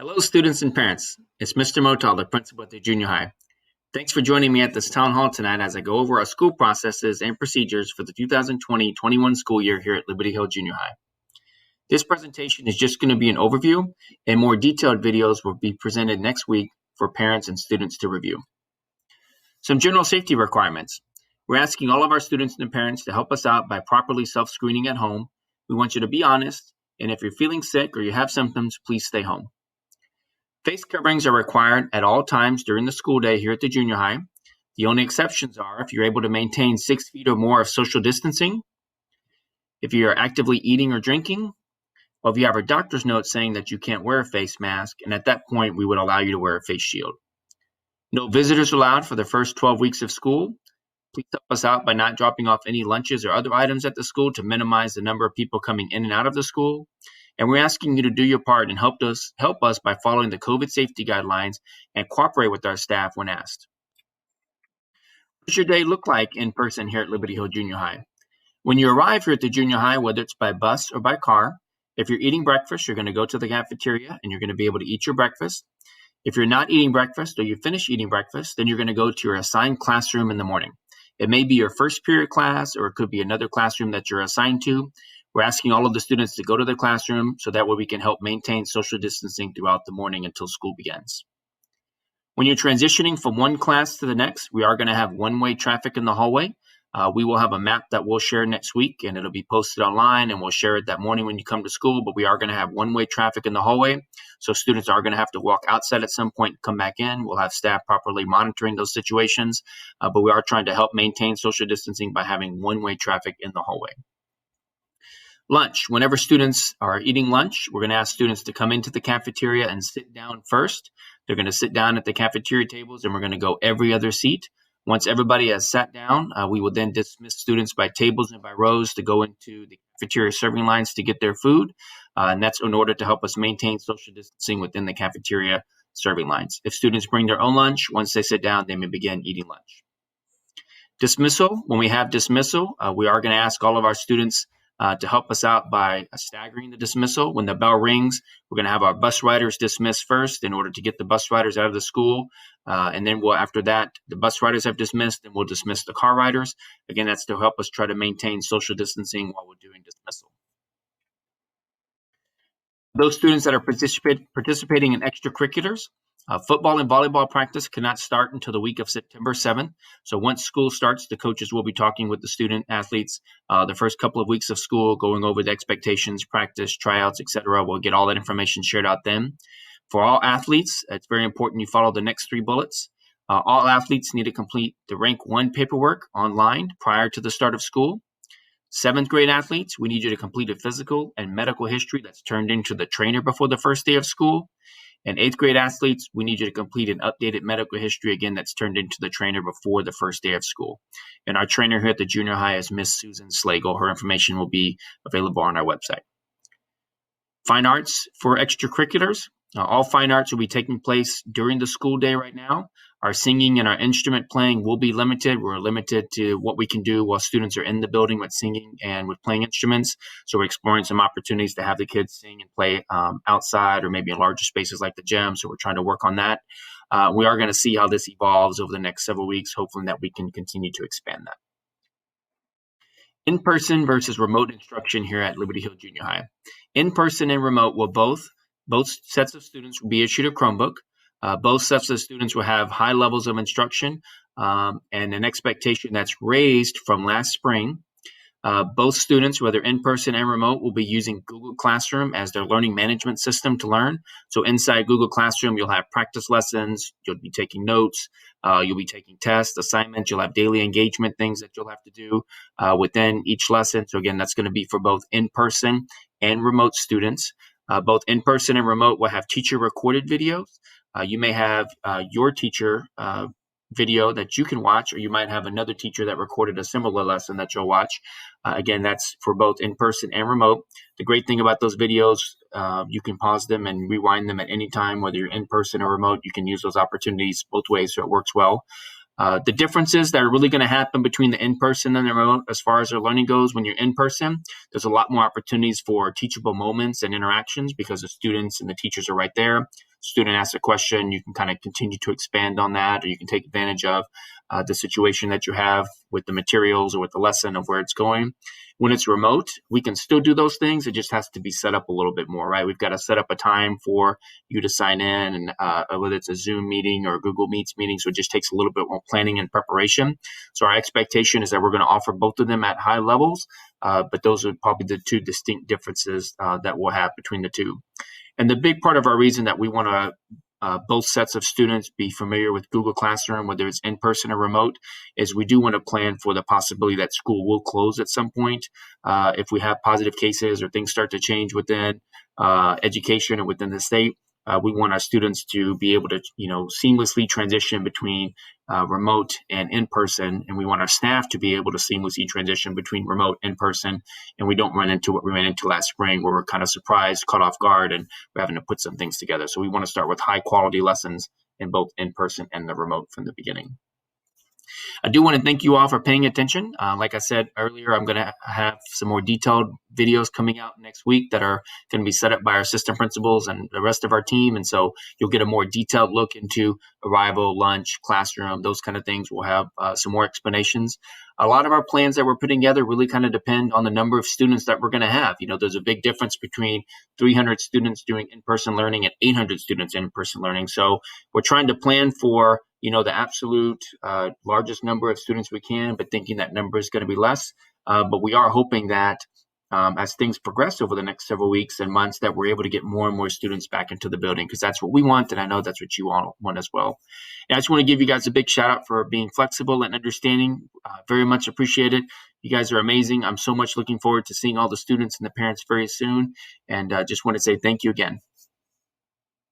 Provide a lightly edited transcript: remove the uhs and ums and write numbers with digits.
Hello, students and parents. It's Mr. Motal, the principal at the junior high. Thanks for joining me at this town hall tonight as I go over our school processes and procedures for the 2020-21 school year here at Liberty Hill Junior High. This presentation is just going to be an overview, and more detailed videos will be presented next week for parents and students to review. Some general safety requirements. We're asking all of our students and parents to help us out by properly self-screening at home. We want you to be honest, and if you're feeling sick or you have symptoms, please stay home. Face coverings are required at all times during the school day here at the junior high. The only exceptions are if you're able to maintain 6 feet or more of social distancing, if you are actively eating or drinking, or if you have a doctor's note saying that you can't wear a face mask, and at that point we would allow you to wear a face shield. No visitors allowed for the first 12 weeks of school. Please help us out by not dropping off any lunches or other items at the school to minimize the number of people coming in and out of the school. And we're asking you to do your part and help us by following the COVID safety guidelines and cooperate with our staff when asked. What does your day look like in person here at Liberty Hill Junior High? When you arrive here at the junior high, whether it's by bus or by car, if you're eating breakfast, you're going to go to the cafeteria and you're going to be able to eat your breakfast. If you're not eating breakfast or you finish eating breakfast, then you're going to go to your assigned classroom in the morning. It may be your first period class, or it could be another classroom that you're assigned to. We're asking all of the students to go to their classroom so that way we can help maintain social distancing throughout the morning until school begins. When you're transitioning from one class to the next, we are going to have one-way traffic in the hallway. We will have a map that we'll share next week, and it'll be posted online, and we'll share it that morning when you come to school, but we are going to have one-way traffic in the hallway, so students are going to have to walk outside at some point and come back in. We'll have staff properly monitoring those situations, but we are trying to help maintain social distancing by having one-way traffic in the hallway. Lunch. Whenever students are eating lunch, we're going to ask students to come into the cafeteria and sit down first. They're going to sit down at the cafeteria tables, and we're going to go every other seat. Once everybody has sat down, we will then dismiss students by tables and by rows to go into the cafeteria serving lines to get their food. And that's in order to help us maintain social distancing within the cafeteria serving lines. If students bring their own lunch, once they sit down, they may begin eating lunch. Dismissal. When we have dismissal, we are going to ask all of our students to help us out by staggering the dismissal. When the bell rings, we're going to have our bus riders dismiss first in order to get the bus riders out of the school. And then after that, the bus riders have dismissed, and we'll dismiss the car riders. Again, that's to help us try to maintain social distancing while we're doing dismissal. Those students that are participating in extracurriculars, football and volleyball practice cannot start until the week of September 7th. So once school starts, the coaches will be talking with the student athletes the first couple of weeks of school, going over the expectations, practice, tryouts, etc. We'll get all that information shared out then. For all athletes, it's very important you follow the next 3 bullets. All athletes need to complete the Rank 1 paperwork online prior to the start of school. 7th grade athletes, we need you to complete a physical and medical history that's turned into the trainer before the first day of school. And 8th grade athletes, we need you to complete an updated medical history, again, that's turned into the trainer before the first day of school. And our trainer here at the junior high is Miss Susan Slagle. Her information will be available on our website. Fine arts for extracurriculars. All fine arts will be taking place during the school day right now. Our singing and our instrument playing will be limited. We're limited to what we can do while students are in the building with singing and with playing instruments. So we're exploring some opportunities to have the kids sing and play outside or maybe in larger spaces like the gym. So we're trying to work on that. We are going to see how this evolves over the next several weeks, hopefully that we can continue to expand that. In-person versus remote instruction here at Liberty Hill Junior High. In-person and remote will both sets of students will be issued a Chromebook. Both sets of students will have high levels of instruction and an expectation that's raised from last spring. Both students, whether in-person and remote, will be using Google Classroom as their learning management system to learn. So inside Google Classroom, you'll have practice lessons, you'll be taking notes, you'll be taking tests, assignments, you'll have daily engagement things that you'll have to do within each lesson. So again, that's going to be for both in-person and remote students. Both in-person and remote will have teacher-recorded videos. You may have your teacher video that you can watch, or you might have another teacher that recorded a similar lesson that you'll watch. Again, that's for both in-person and remote. The great thing about those videos, you can pause them and rewind them at any time, whether you're in-person or remote. You can use those opportunities both ways, so it works well. The differences that are really going to happen between the in-person and the remote as far as their learning goes, when you're in person, there's a lot more opportunities for teachable moments and interactions because the students and the teachers are right there. student asks a question, you can kind of continue to expand on that, or you can take advantage of the situation that you have with the materials or with the lesson of where it's going. When it's remote, we can still do those things. It just has to be set up a little bit more, right? We've got to set up a time for you to sign in, and whether it's a Zoom meeting or a Google Meets meeting. So it just takes a little bit more planning and preparation. So our expectation is that we're going to offer both of them at high levels, but those are probably the two distinct differences that we'll have between the two. And the big part of our reason that we want to both sets of students be familiar with Google Classroom, whether it's in person or remote, is we do want to plan for the possibility that school will close at some point. If we have positive cases or things start to change within education and within the state, we want our students to be able to, seamlessly transition between remote and in person, and we want our staff to be able to seamlessly transition between remote and in person, and we don't run into what we ran into last spring, where we're kind of surprised, caught off guard, and we're having to put some things together. So we want to start with high quality lessons in both in person and the remote from the beginning. I do want to thank you all for paying attention. Like I said earlier, I'm going to have some more detailed videos coming out next week that are going to be set up by our assistant principals and the rest of our team. And so you'll get a more detailed look into arrival, lunch, classroom, those kind of things. We'll have some more explanations. A lot of our plans that we're putting together really kind of depend on the number of students that we're going to have. There's a big difference between 300 students doing in-person learning and 800 students in-person learning. So we're trying to plan for the absolute largest number of students we can, but thinking that number is going to be less. But we are hoping that as things progress over the next several weeks and months, that we're able to get more and more students back into the building, because that's what we want, and I know that's what you all want as well. And I just want to give you guys a big shout out for being flexible and understanding. Very much appreciated. You guys are amazing. I'm so much looking forward to seeing all the students and the parents very soon, and just want to say thank you again.